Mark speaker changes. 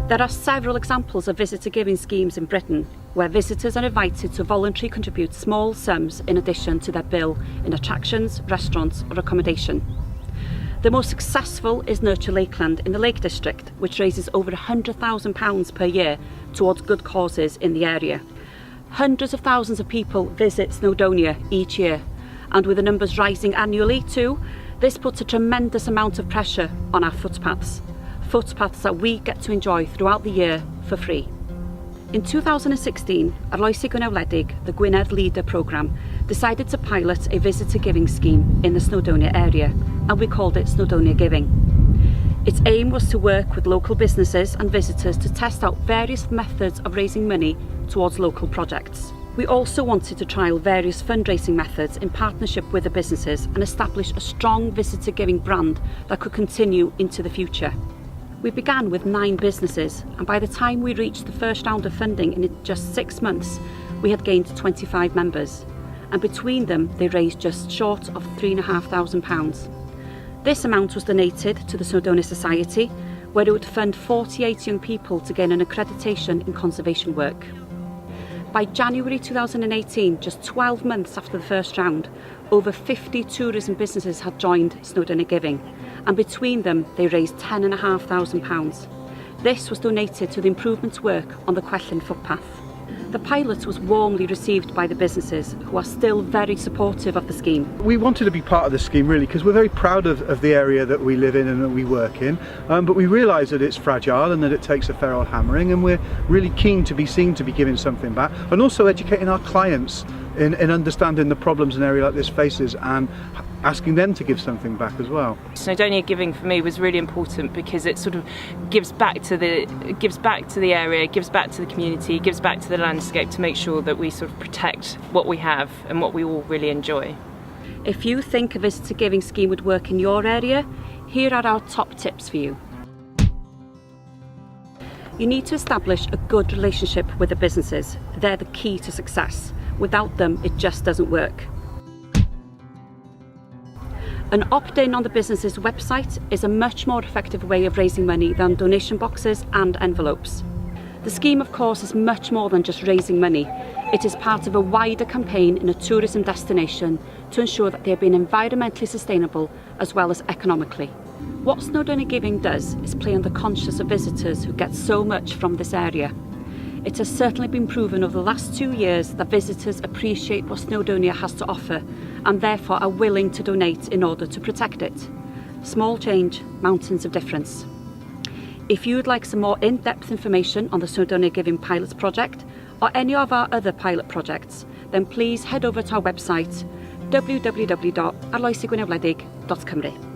Speaker 1: There are several examples of visitor giving schemes in Britain where visitors are invited to voluntarily contribute small sums in addition to their bill in attractions, restaurants or accommodation. The most successful is Nurture Lakeland in the Lake District, which raises over £100,000 per year towards good causes in the area. Hundreds of thousands of people visit Snowdonia each year, and with the numbers rising annually too, this puts a tremendous amount of pressure on our footpaths that we get to enjoy throughout the year for free. In 2016, Arloesi Gwynedd, the Gwynedd Leader programme, decided to pilot a visitor giving scheme in the Snowdonia area, and we called it Snowdonia Giving. Its aim was to work with local businesses and visitors to test out various methods of raising money towards local projects. We also wanted to trial various fundraising methods in partnership with the businesses and establish a strong visitor giving brand that could continue into the future. We began with 9 businesses, and by the time we reached the first round of funding in just 6 months, we had gained 25 members, and between them they raised just short of £3,500. This amount was donated to the Snowdonia Society, where it would fund 48 young people to gain an accreditation in conservation work. By January 2018, just 12 months after the first round, over 50 tourism businesses had joined Snowdonia Giving, and between them they raised £10,500. This was donated to the improvements work on the Gwellyn footpath. The pilot was warmly received by the businesses, who are still very supportive of the scheme.
Speaker 2: We wanted to be part of the scheme really because we're very proud of the area that we live in and that we work in, but we realise that it's fragile and that it takes a fair old hammering, and we're really keen to be seen to be giving something back, and also educating our clients in understanding the problems an area like this faces and asking them to give something back as well.
Speaker 3: Snowdonia Giving for me was really important because it sort of gives back to the area, gives back to the community, gives back to the landscape to make sure that we sort of protect what we have and what we all really enjoy.
Speaker 1: If you think a visitor giving scheme would work in your area, here are our top tips for you. You need to establish a good relationship with the businesses. They're the key to success. Without them, it just doesn't work. An opt-in on the business's website is a much more effective way of raising money than donation boxes and envelopes. The scheme, of course, is much more than just raising money. It is part of a wider campaign in a tourism destination to ensure that they are being environmentally sustainable as well as economically. What Snowdonia Giving does is play on the conscience of visitors who get so much from this area. It has certainly been proven over the last 2 years that visitors appreciate what Snowdonia has to offer and therefore are willing to donate in order to protect it. Small change, mountains of difference. If you would like some more in-depth information on the Snowdonia Giving Pilot Project or any of our other pilot projects, then please head over to our website www.arloesigwynedd.cymru.